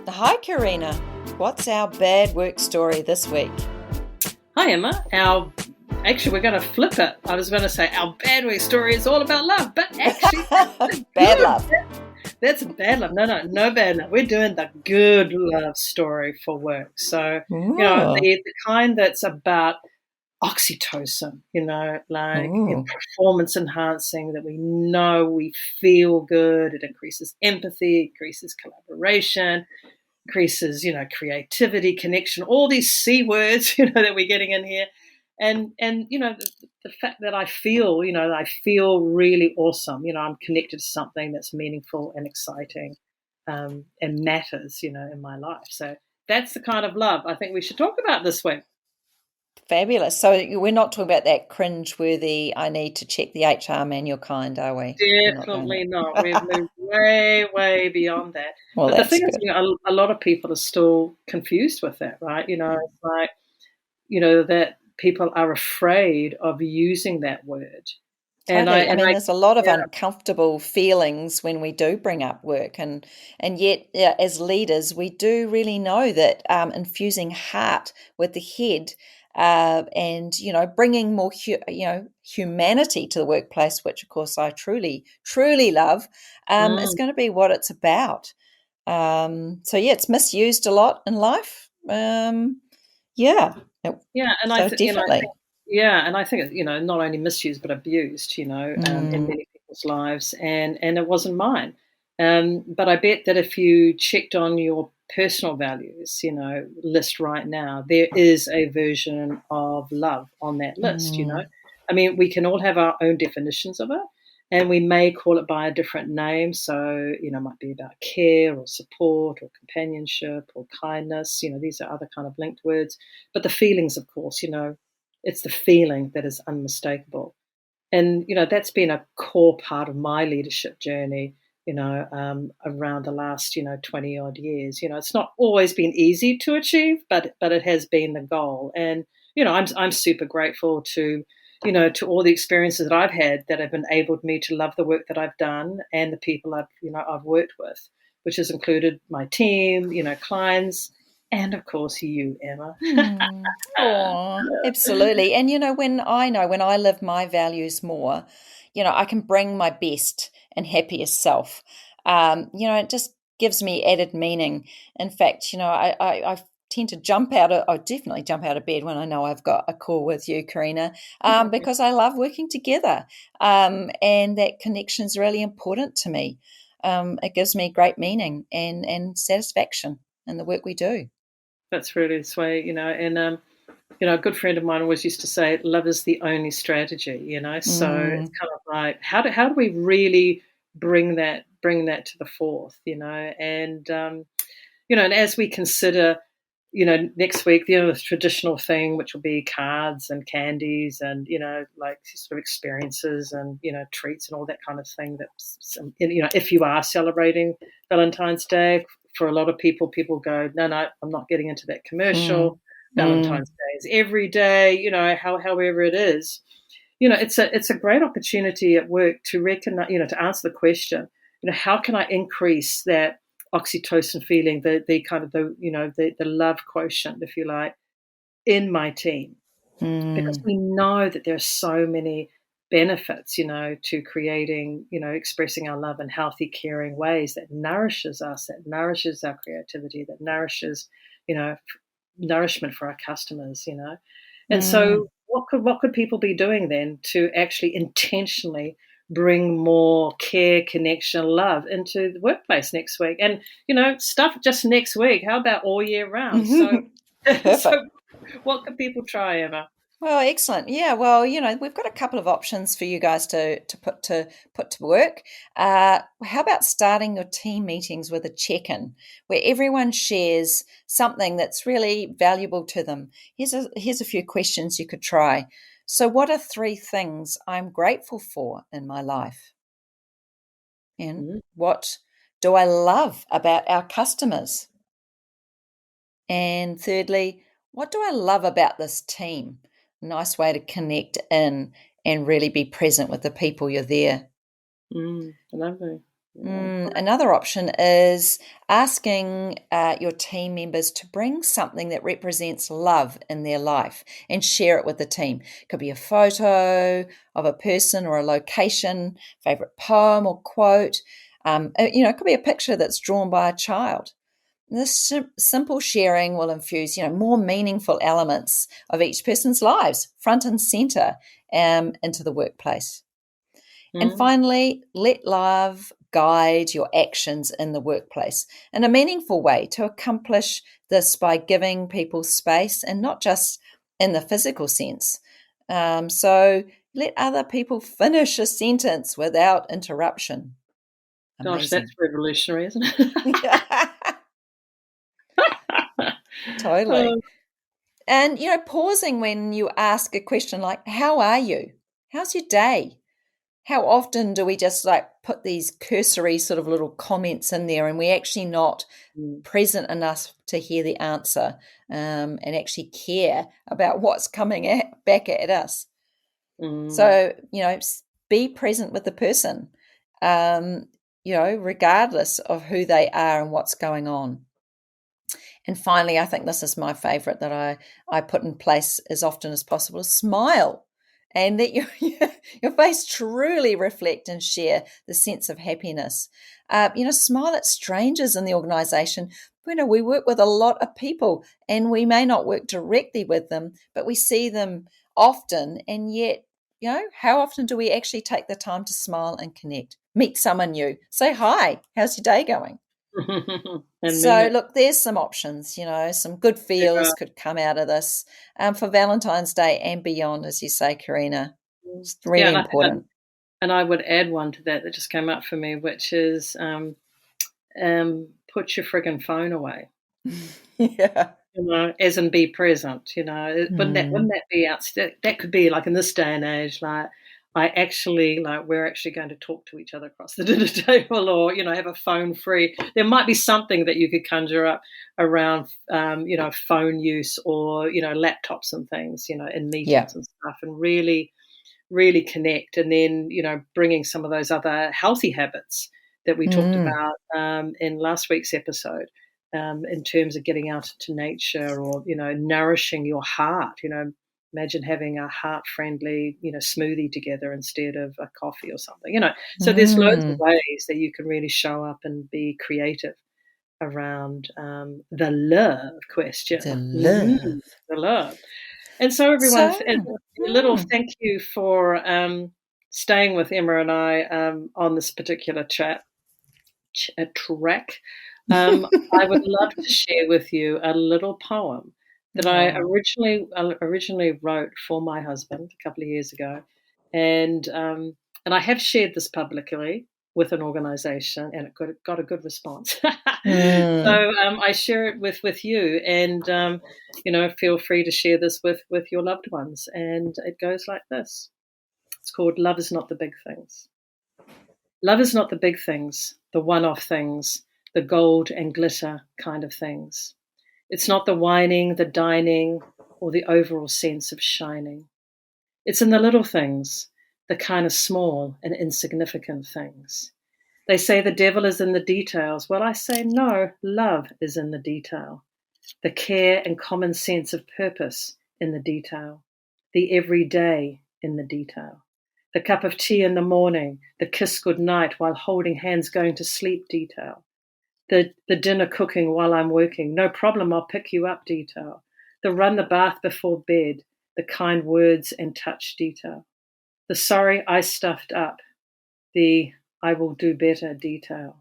Hi, Karina. What's our bad work story this week? Hi, Emma. Actually, we're going to flip it. I was going to say our bad week story is all about love, but actually, that's Bad good. love. That's bad love. No bad love. We're doing the good love story for work. So, Ooh. the kind that's about oxytocin, like Ooh. performance enhancing, that we know we feel good. It increases empathy, increases collaboration, increases, creativity, connection, all these C words, that we're getting in here. And the fact that I feel really awesome. I'm connected to something that's meaningful and exciting, and matters, in my life. So that's the kind of love I think we should talk about this week. Fabulous. So we're not talking about that cringe-worthy, I need to check the HR manual kind, are we? We're not doing Definitely not. We've that. moved way, way beyond that. Well, But the that's thing is, good. a lot of people are still confused with that, right? Mm. It's like, that people are afraid of using that word. And I Totally. I and mean, I there's a lot of yeah, uncomfortable feelings when we do bring up work, and yet, yeah, as leaders, we do really know that infusing heart with the head, and bringing more humanity to the workplace, which of course I truly truly love, is mm, going to be what it's about. So yeah, it's misused a lot in life. Yeah, yeah, and so I think definitely. it's, not only misused but abused, in Mm, many people's lives, and it wasn't mine. But I bet that if you checked on your personal values, list right now, there is a version of love on that list. mm. I mean, we can all have our own definitions of it, and we may call it by a different name. So, it might be about care or support or companionship or kindness. These are other kind of linked words. But the feelings, of course, it's the feeling that is unmistakable. And, that's been a core part of my leadership journey, around the last, 20 odd years. It's not always been easy to achieve, but it has been the goal. And, I'm super grateful to all the experiences that I've had that have enabled me to love the work that I've done and the people I've worked with, which has included my team, clients, and of course you, Emma. Oh, absolutely. And when I live my values more, I can bring my best and happiest self. It just gives me added meaning. In fact, I tend to I definitely jump out of bed when I know I've got a call with you, Karina, because I love working together. And that connection is really important to me. It gives me great meaning and satisfaction in the work we do. That's really sweet, and a good friend of mine always used to say, "Love is the only strategy." So it's Mm. kind of like, how do we really bring that to the forth, and as we consider, next week, the traditional thing, which will be cards and candies and like sort of experiences and treats and all that kind of thing. If you are celebrating Valentine's Day, for a lot of people go, no, I'm not getting into that Mm. commercial. Mm. Valentine's Day is every day, however it is. It's a great opportunity at work to recognize, to answer the question, how can I increase that oxytocin feeling, the kind of the love quotient, if you like, in my team, because Mm. we know that there are so many benefits, to creating, expressing our love in healthy, caring ways that nourishes us, that nourishes our creativity, that nourishes, you know, nourishment for our customers, And Mm. so what could people be doing then to actually intentionally bring more care, connection, love into the workplace next week? And, stuff just next week. How about all year round? So Perfect. so what could people try, Emma? Well, excellent. Yeah, well, we've got a couple of options for you guys to put to work. How about starting your team meetings with a check-in where everyone shares something that's really valuable to them? Here's a few questions you could try. So, what are three things I'm grateful for in my life? And Mm, what do I love about our customers? And thirdly, what do I love about this team? Nice way to connect in and really be present with the people you're there. lovely. Yeah. Another option is asking your team members to bring something that represents love in their life and share it with the team. It could be a photo of a person or a location, favorite poem or quote. It could be a picture that's drawn by a child. This simple sharing will infuse, more meaningful elements of each person's lives, front and center, into the workplace. And Mm. finally, let love guide your actions in the workplace in a meaningful way to accomplish this by giving people space and not just in the physical sense. So let other people finish a sentence without interruption. Gosh, that's Amazing. revolutionary, isn't it? Totally. Oh, And, pausing when you ask a question like, how are you? How's your day? How often do we just like put these cursory sort of little comments in there and we're actually not mm, present enough to hear the answer and actually care about what's coming back at us? mm. So, be present with the person, um, regardless of who they are and what's going on. And finally, I think this is my favorite that I put in place as often as possible: smile. And let your face truly reflect and share the sense of happiness. Smile at strangers in the organization. We work with a lot of people and we may not work directly with them, but we see them often. And yet, how often do we actually take the time to smile and connect? Meet someone new, say hi, how's your day going? And mean So, it. look, there's some options, some good Yeah. feels could come out of this for Valentine's Day and beyond, as you say, Karina. It's Yeah, really and I think important. I would add one to that that just came up for me, which is put your friggin' phone away. Yeah. As in be present. Wouldn't Mm. that be that could be like in this day and age, like we're actually going to talk to each other across the dinner table, or have a phone free. There might be something that you could conjure up around, phone use, or laptops and things, in Yeah. meetings and stuff, and really really connect. And then bringing some of those other healthy habits that we talked Mm. about in last week's episode, in terms of getting out into nature, or nourishing your heart. Imagine having a heart friendly smoothie together instead of a coffee or something. So there's loads of Mm. ways that you can really show up and be creative around the love question. The love. The love. And so, everyone, So, a little mm. thank you for staying with Emma and I on this particular track. I would love to share with you a little poem that I Oh. originally wrote for my husband a couple of years ago, and I have shared this publicly with an organisation, and it got a good response. So Mm. I share it with you, and feel free to share this with your loved ones. And it goes like this. It's called "Love Is Not the Big Things." Love is not the big things, the one-off things, the gold and glitter kind of things. It's not the whining, the dining, or the overall sense of shining. It's in the little things, the kind of small and insignificant things. They say the devil is in the details. Well, I say no, love is in the detail. The care and common sense of purpose in the detail. The everyday in the detail. The cup of tea in the morning, the kiss goodnight while holding hands going to sleep detail. The dinner cooking while I'm working, no problem, I'll pick you up detail. The run the bath before bed, the kind words and touch detail. The sorry I stuffed up, the I will do better detail.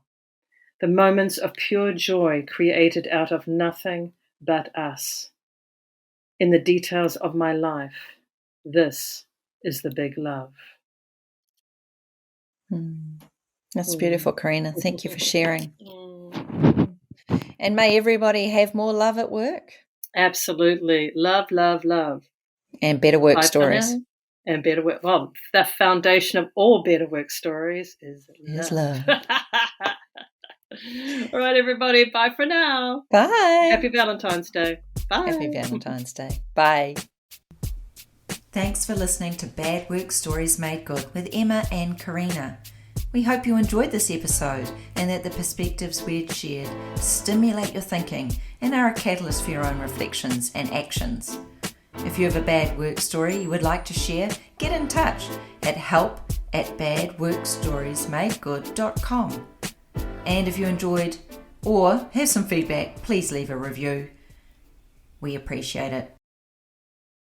The moments of pure joy created out of nothing but us. In the details of my life, this is the big love. Mm. That's Mm. beautiful, Karina. Thank you for sharing. Mm. And may everybody have more love at work Absolutely. Love, love, love. and better work Bye for stories. now. And better work. Well, the foundation of all better work stories is Is love. love. All right, everybody. Bye for now. Bye. Happy Valentine's Day. Happy Bye. Valentine's Day. Bye. Thanks for listening to Bad Work Stories Made Good with Emma and Karina. We hope you enjoyed this episode and that the perspectives we'd shared stimulate your thinking and are a catalyst for your own reflections and actions. If you have a bad work story you would like to share, get in touch at help@badworkstoriesmadegood.com. And if you enjoyed or have some feedback, please leave a review. We appreciate it.